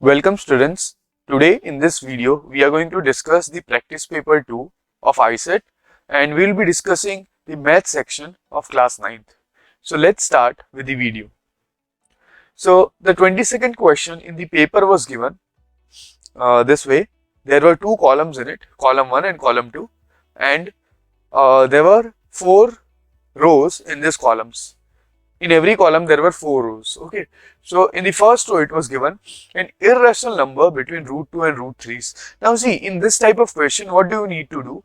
Welcome students. Today in this video we are going to discuss the practice paper 2 of ICET and we will be discussing the math section of class 9th. So let's start with the video. So the 22nd question in the paper was given this way. There were two columns in it, column 1 and column 2, and there were 4 rows in these columns. In every column there were 4 rows. Okay, so in the first row it was given an irrational number between root 2 and root 3's. Now see, in this type of question, what do you need to do?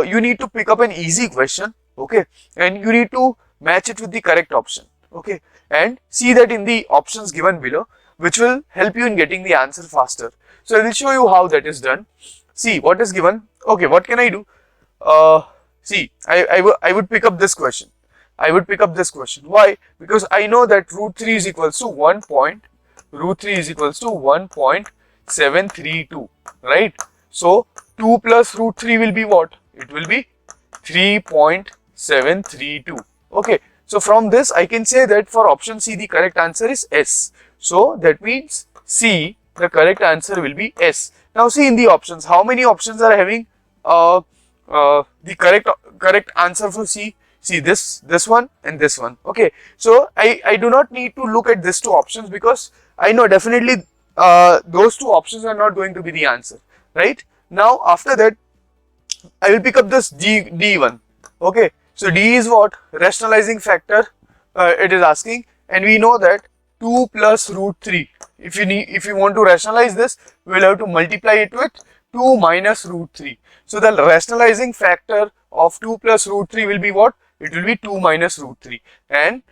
You need to pick up an easy question, okay, and you need to match it with the correct option, okay, and see that in the options given below, which will help you in getting the answer faster. So I will show you how that is done. See what is given. Okay, what can I do? See, I would pick up this question. I would pick up this question. Why? Because I know that root 3 is equals to 1.732, right? So 2 plus root 3 will be what? It will be 3.732. Okay. So from this I can say that for option C the correct answer is S. So that means C, the correct answer will be S. Now see in the options, how many options are having the correct answer for C? See this one and this one. Okay, so I do not need to look at these two options because I know definitely those two options are not going to be the answer, right? Now after that I will pick up this D one. Okay, so D is what? Rationalizing factor it is asking, and we know that 2 plus root 3. If you want to rationalize this, we will have to multiply it with 2 minus root 3. So the rationalizing factor of 2 plus root 3 will be what? It will be 2 minus root 3, and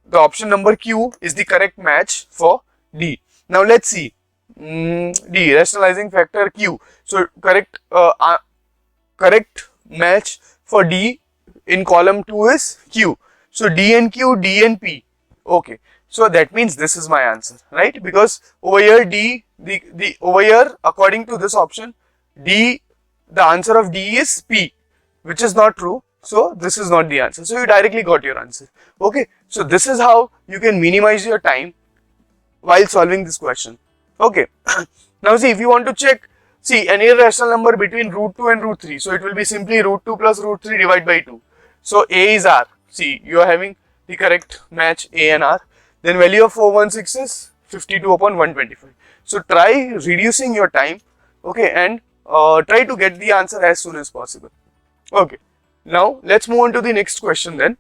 the option number Q is the correct match for D. Now let's see D, rationalizing factor Q. So correct match for D in column 2 is Q. So D and Q, D and P. Okay, so that means this is my answer, right? Because over here D, over here according to this option, D, the answer of D is P, which is not true. So this is not the answer. So you directly got your answer. Okay. So this is how you can minimize your time while solving this question. Okay. Now see, if you want to check, see an irrational number between root 2 and root 3. So it will be simply root 2 plus root 3 divided by 2. So A is R. See, you are having the correct match A and R. Then value of 416 is 52 upon 125. So try reducing your time. Okay. And try to get the answer as soon as possible. Okay. Now let's move on to the next question then.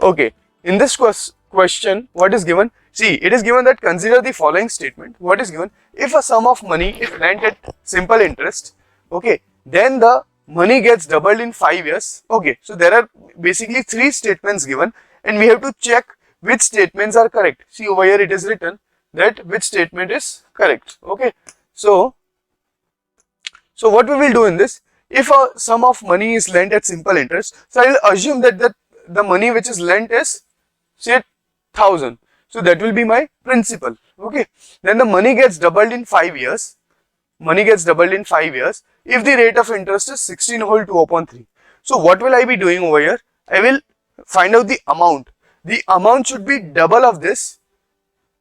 Okay, in this question, what is given? See, it is given that consider the following statement. What is given? If a sum of money is lent at simple interest, okay, then the money gets doubled in 5 years. Okay, so there are basically 3 statements given, and we have to check which statements are correct. See over here it is written that which statement is correct. Okay, so what we will do in this, if a sum of money is lent at simple interest, so I will assume that the money which is lent is say 1000. So that will be my principal. Okay. Then the money gets doubled in 5 years. Money gets doubled in 5 years if the rate of interest is 16 whole 2 upon 3. So what will I be doing over here? I will find out the amount. The amount should be double of this.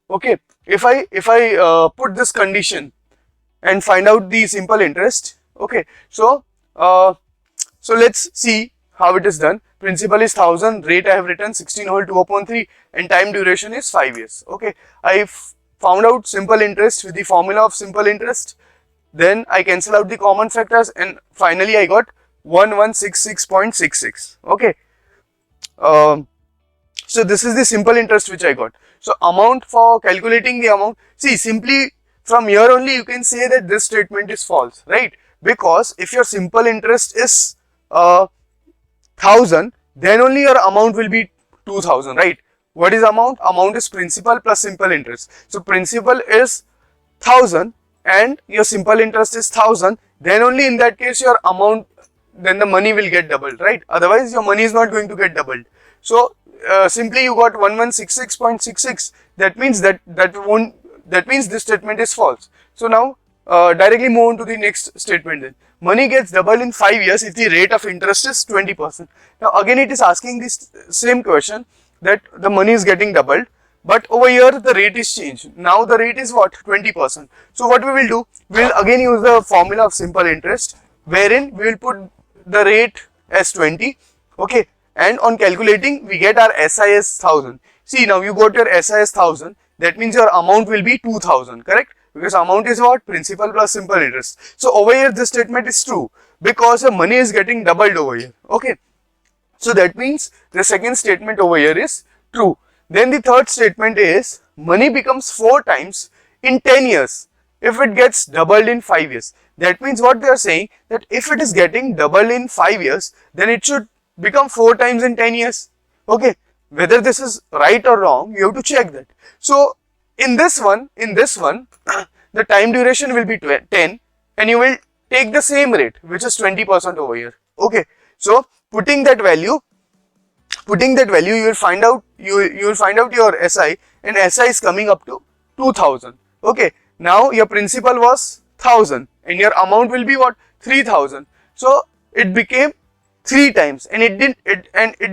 Okay. If I put this condition and find out the simple interest. Okay, so let's see how it is done. Principal is 1000, rate I have written 16 whole 2 upon 3, and time duration is 5 years. Okay, I found out simple interest with the formula of simple interest. Then I cancel out the common factors, and finally I got 1166.66. Okay, so this is the simple interest which I got. So amount, for calculating the amount, see simply from here only you can say that this statement is false, right? Because if your simple interest is 1000, then only your amount will be 2000, right? What is amount? Amount is principal plus simple interest. So principal is 1000 and your simple interest is 1000, then only in that case your amount, then the money will get doubled, right? Otherwise your money is not going to get doubled. So simply you got 1166.66. That means that means this statement is false. So now directly move on to the next statement then. Money gets doubled in 5 years if the rate of interest is 20%. Now again it is asking this same question, that the money is getting doubled. but over here the rate is changed. Now the rate is what? 20%. So what we will do, we will again use the formula of simple interest, wherein we will put the rate as 20, okay, and on calculating we get our SI as 1000. See, now you got your SI as 1000, that means your amount will be 2000, correct? Because amount is what? Principal plus simple interest. So over here this statement is true because the money is getting doubled over here, okay. So that means the second statement over here is true. Then the third statement is money becomes 4 times in 10 years if it gets doubled in 5 years. That means what they are saying, that if it is getting doubled in 5 years, then it should become 4 times in 10 years. Okay, whether this is right or wrong, you have to check that. So in this one, the time duration will be 10 and you will take the same rate, which is 20% over here. Okay, so putting that value, you will find out your SI, and SI is coming up to 2000. Okay, now your principal was 1000 and your amount will be what? 3000. So it became 3 times, and it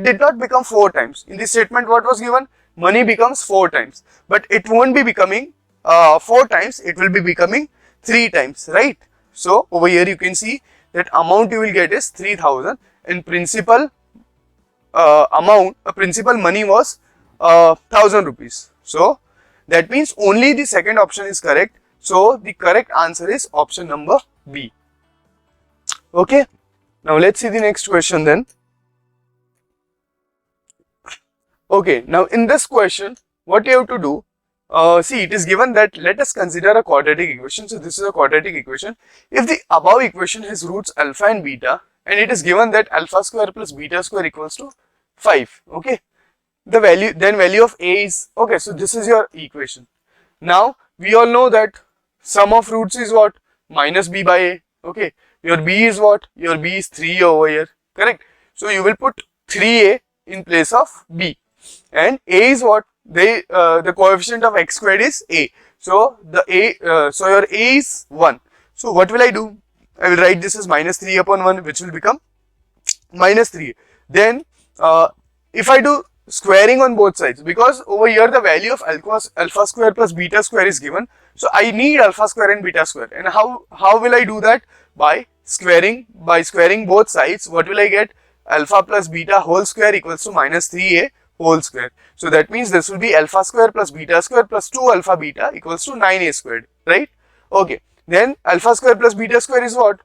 did not become 4 times. In this statement what was given? Money becomes 4 times, but it won't be becoming 4 times, it will be becoming 3 times, right? So over here you can see that amount you will get is 3000, and principal principal money was 1000 rupees. So that means only the second option is correct. So the correct answer is option number B. Okay, now let's see the next question then. Okay, now in this question, what you have to do, see, it is given that let us consider a quadratic equation. So this is a quadratic equation. If the above equation has roots alpha and beta, and it is given that alpha square plus beta square equals to 5, okay, the value of A is, okay, so this is your equation. Now we all know that sum of roots is what? Minus b by a, okay, your b is what? Your b is 3 over here, correct? So you will put 3a in place of b, and a is what? The coefficient of x squared is a, so so your a is 1. So what will I do? I will write this as minus 3 upon 1, which will become minus 3. Then if I do squaring on both sides, because over here the value of alpha square plus beta square is given, so I need alpha square and beta square. And how will I do that? By squaring both sides. What will I get? Alpha plus beta whole square equals to minus 3a whole square. So that means this will be alpha square plus beta square plus 2 alpha beta equals to 9a squared, right? Okay, then alpha square plus beta square is what?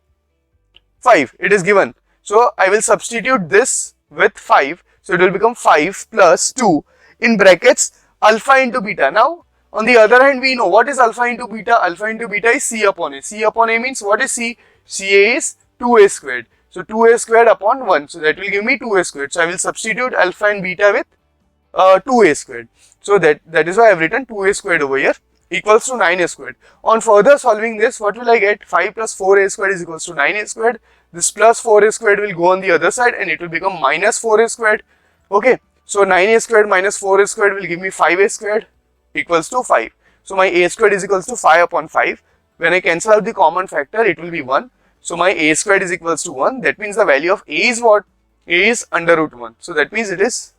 5, it is given. So I will substitute this with 5. So it will become 5 plus 2 in brackets alpha into beta. Now on the other hand, we know what is alpha into beta. Alpha into beta is c upon a. C upon a means what is c? Ca is 2a squared. So 2a squared upon 1. So that will give me 2a squared. So I will substitute alpha and beta with 2a squared. So that is why I have written 2a squared over here equals to 9a squared. On further solving this, what will I get? 5 plus 4a squared is equals to 9a squared. This plus 4a squared will go on the other side and it will become minus 4a squared. Okay, so 9a squared minus 4a squared will give me 5a squared equals to 5. So my a squared is equals to 5 upon 5. When I cancel out the common factor, it will be 1. So my a squared is equals to 1. That means the value of a is what? A is under root 1. So that means it is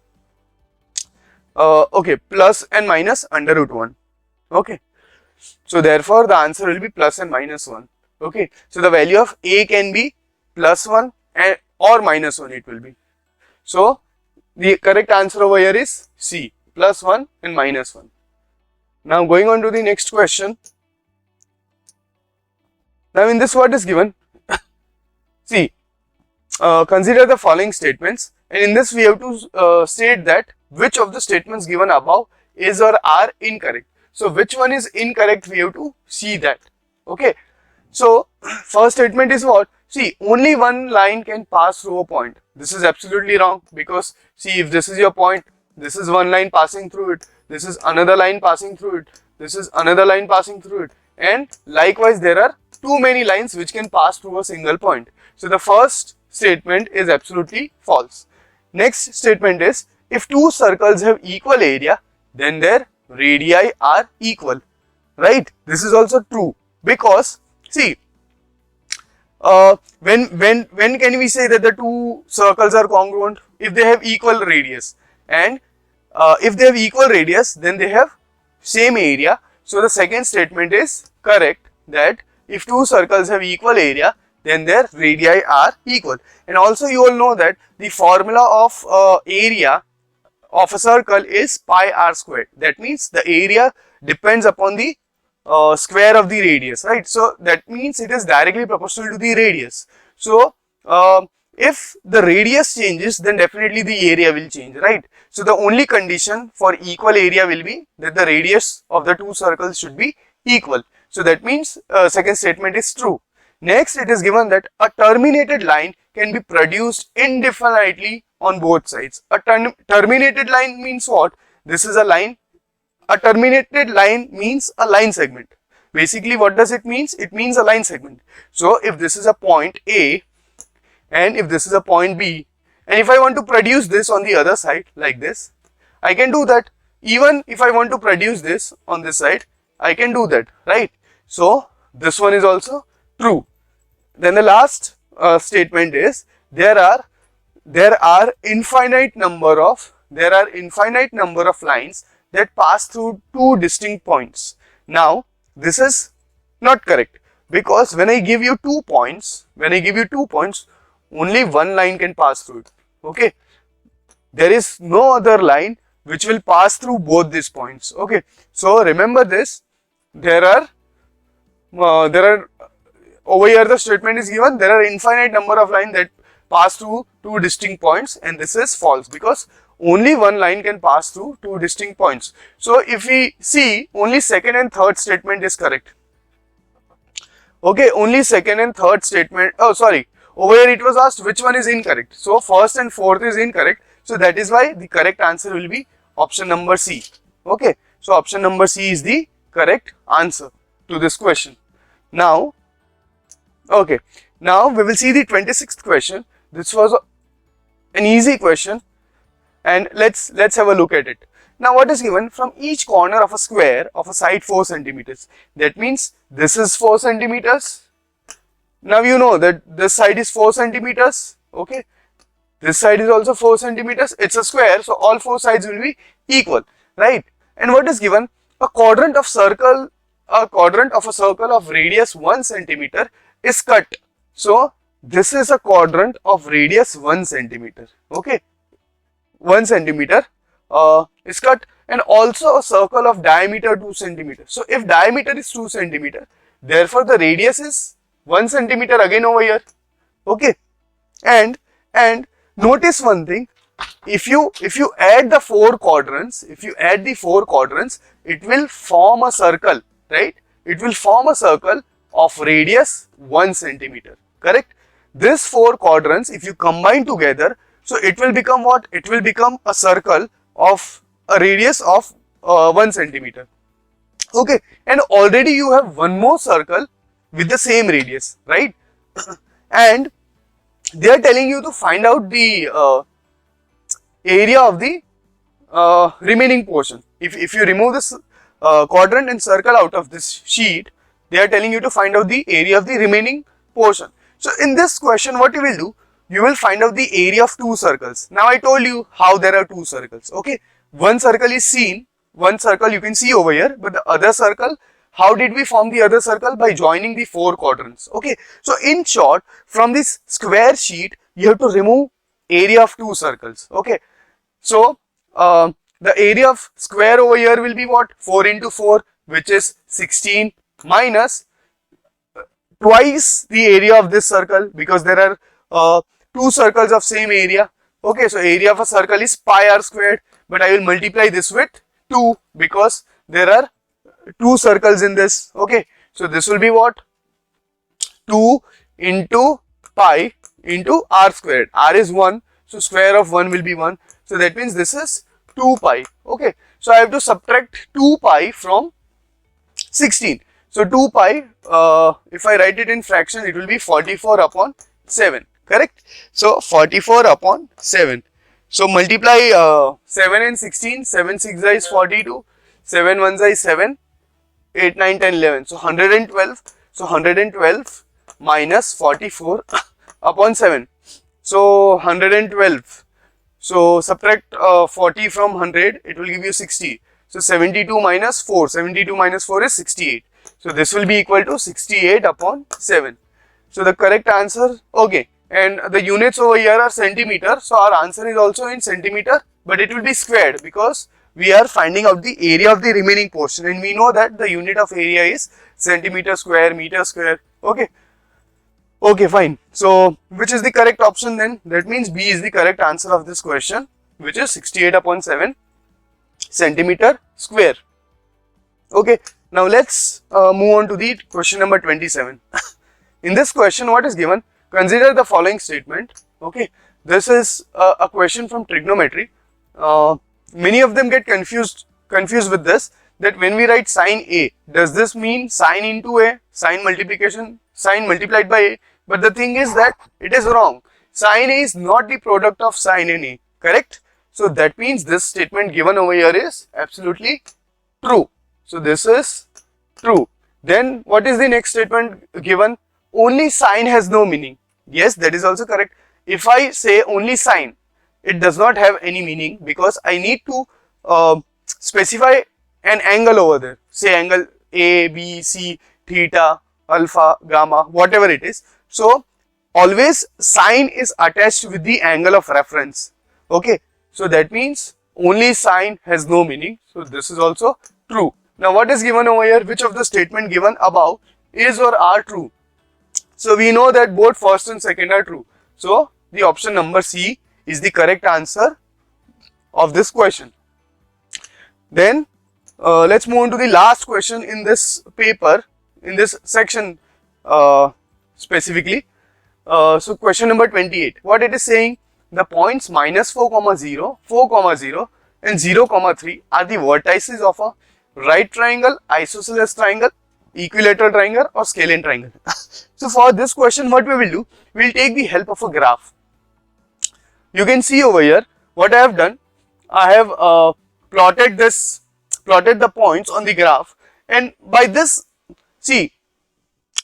okay, plus and minus under root 1. Okay, so therefore the answer will be plus and minus 1. Okay, so the value of a can be plus 1 and or minus 1 it will be. So the correct answer over here is C, plus 1 and minus 1. Now going on to the next question. Now in this what is given? See, consider the following statements, and in this we have to state that which of the statements given above is or are incorrect. So which one is incorrect, we have to see that. Okay, so first statement is what? See, only one line can pass through a point. This is absolutely wrong, because see, if this is your point, this is one line passing through it, this is another line passing through it, this is another line passing through it, and likewise there are too many lines which can pass through a single point. So the first statement is absolutely false. Next statement is, if two circles have equal area, then their radii are equal, right? This is also true, because see, when can we say that the two circles are congruent? If they have equal radius, and if they have equal radius, then they have same area. So the second statement is correct, that if two circles have equal area, then their radii are equal. And also you all know that the formula of area of a circle is pi r squared. That means the area depends upon the square of the radius, right? So that means it is directly proportional to the radius. So if the radius changes, then definitely the area will change, right? So the only condition for equal area will be that the radius of the two circles should be equal. So that means second statement is true. Next, it is given that a terminated line can be produced indefinitely on both sides. A terminated line means what? This is a line. A terminated line means a line segment. Basically, what does it mean? It means a line segment. So if this is a point A and if this is a point B, and if I want to produce this on the other side like this, I can do that. Even if I want to produce this on this side, I can do that, right? So this one is also true. Then the last statement is there are infinite number of lines that pass through two distinct points. Now this is not correct, because when I give you 2 points, only one line can pass through it. Okay, there is no other line which will pass through both these points. Okay, so remember this. There are over here the statement is given there are infinite number of lines that pass through two distinct points, and this is false because only one line can pass through two distinct points. So if we see, only second and third statement is correct. Okay, only second and third statement, oh sorry, over here it was asked which one is incorrect. So first and fourth is incorrect. So that is why the correct answer will be option number C. Okay, so option number C is the correct answer to this question. Now, okay, now we will see the 26th question. This was an easy question, and let's have a look at it. Now what is given? From each corner of a square of a side 4 centimeters. That means this is 4 centimeters. Now you know that this side is 4 centimeters. Okay, this side is also 4 centimeters. It's a square, so all four sides will be equal, right? And what is given? A quadrant of a circle of radius 1 centimeter is cut. So this is a quadrant of radius 1 centimeter. Okay, 1 centimeter is cut, and also a circle of diameter 2 centimeter. So if diameter is 2 centimeter, therefore the radius is 1 centimeter again over here. Okay, and notice one thing. If you add the four quadrants, it will form a circle, right? It will form a circle of radius 1 centimeter. Correct? These four quadrants, if you combine together, so it will become what? It will become a circle of a radius of 1 centimeter. Okay, and already you have one more circle with the same radius, right? And they are telling you to find out the area of the remaining portion. If you remove this quadrant and circle out of this sheet, they are telling you to find out the area of the remaining portion. So in this question, what you will do? You will find out the area of two circles. Now I told you how there are two circles. Okay, one circle is seen, one circle you can see over here, but the other circle, how did we form the other circle? By joining the four quadrants. Okay, so in short, from this square sheet, you have to remove area of two circles. Okay, so the area of square over here will be what? 4 into 4, which is 16, minus twice the area of this circle, because there are two circles of same area. Okay, so area of a circle is pi r squared, but I will multiply this with 2 because there are two circles in this. Okay, so this will be what? 2 into pi into r squared. R is 1, so square of 1 will be 1. So that means this is 2 pi. Okay, so I have to subtract 2 pi from 16. So 2 pi, if I write it in fraction, it will be 44 upon 7. Correct? So 44 upon 7. So multiply 7 and 16. 7 6 is 42. 7 1 is 7. 8 9 10 11. So 112. So 112 minus 44 upon 7. So 112 So subtract 40 from 100, it will give you 60. So 72 minus 4, 72 minus 4 is 68. So this will be equal to 68 upon 7. So the correct answer, okay, and the units over here are centimeter. So our answer is also in centimeter, but it will be squared because we are finding out the area of the remaining portion, and we know that the unit of area is centimeter square, meter square. Okay. Okay, fine. So, which is the correct option then? That means B is the correct answer of this question, which is 68 upon 7 centimeter square. Okay, now let's move on to the question number 27. In this question, what is given? Consider the following statement. Okay, this is a question from trigonometry. Many of them get confused with this, that when we write sine A, does this mean sine into A, sine multiplication, sine multiplied by A? But the thing is that it is wrong. Sine A is not the product of sine and A, correct? So that means this statement given over here is absolutely true. So this is true. Then what is the next statement given? Only sine has no meaning. Yes, that is also correct. If I say only sine, it does not have any meaning because I need to specify an angle over there. Say angle A, B, C, theta, alpha, gamma, whatever it is. So always sine is attached with the angle of reference. Okay. So that means only sine has no meaning. So this is also true. Now what is given over here? Which of the statement given above is or are true? So we know that both first and second are true. So the option number C is the correct answer of this question. Then let's move on to the last question in this paper, in this section specifically. So question number 28. What it is saying? The points minus 4, 0, 4, 0 and 0, 3 are the vertices of a right triangle, isosceles triangle, equilateral triangle or scalene triangle. So for this question, what we will do? We will take the help of a graph. You can see over here what I have done. I have plotted the points on the graph, and by this, see,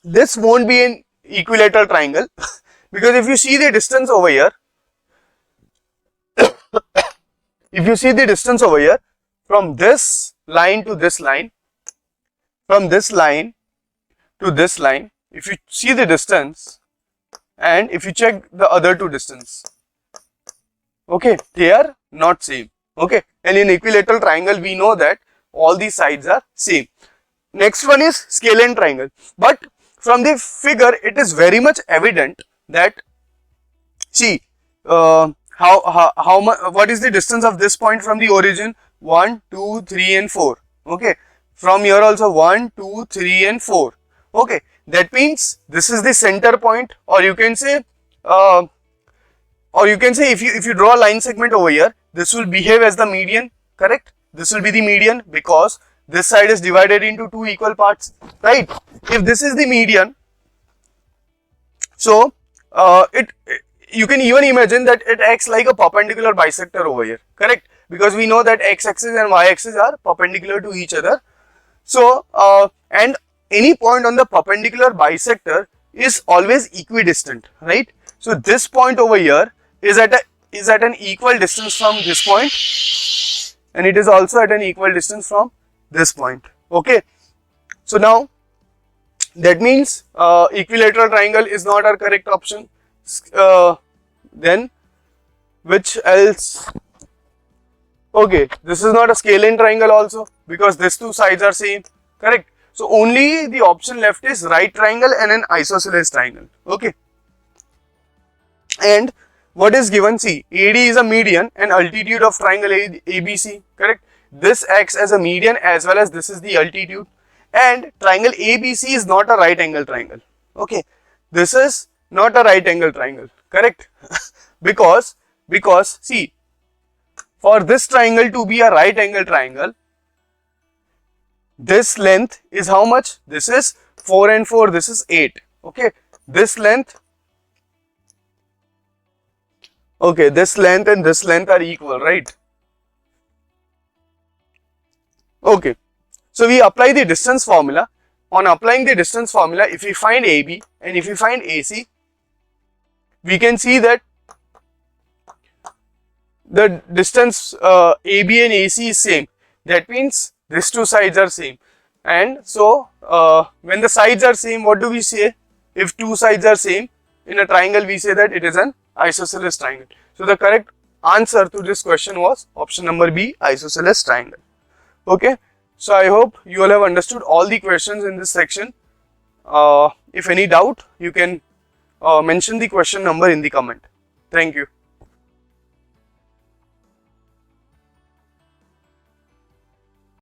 this won't be an equilateral triangle because if you see the distance over here, if you see the distance over here from this line to this line, from this line to this line, if you see the distance and if you check the other two distance, okay, they are not same. Okay, and in equilateral triangle we know that all these sides are same. Next one is scalene triangle, but from the figure it is very much evident that, see, what is the distance of this point from the origin? 1, 2, 3 and 4. Okay, from here also 1, 2, 3 and 4. Okay, that means this is the center point, or you can say if you draw a line segment over here, this will behave as the median, correct? This will be the median because this side is divided into two equal parts, right? If this is the median, so you can even imagine that it acts like a perpendicular bisector over here, correct? Because we know that x-axis and y-axis are perpendicular to each other. So and any point on the perpendicular bisector is always equidistant, right? So this point over here is at an equal distance from this point, and it is also at an equal distance from this point. Okay, so now that means equilateral triangle is not our correct option. Then which else? Okay, this is not a scalene triangle also because these two sides are same, correct? So only the option left is right triangle and an isosceles triangle. Okay, and what is given? See, AD is a median and altitude of triangle ABC, correct? This acts as a median as well as this is the altitude, and triangle ABC is not a right angle triangle. Okay, this is not a right angle triangle, correct? because see, for this triangle to be a right angle triangle, this length is how much? This is 4 and 4, this is 8. Okay, this length, okay, this length and this length are equal, right? Okay, so we apply the distance formula. On applying the distance formula, if we find AB and if we find AC, we can see that the distance AB and AC is same, that means these two sides are same. And so when the sides are same, what do we say? If two sides are same in a triangle, we say that it is an isosceles triangle. So the correct answer to this question was option number B, isosceles triangle. Okay, so I hope you all have understood all the questions in this section. If any doubt, you can mention the question number in the comment. Thank you.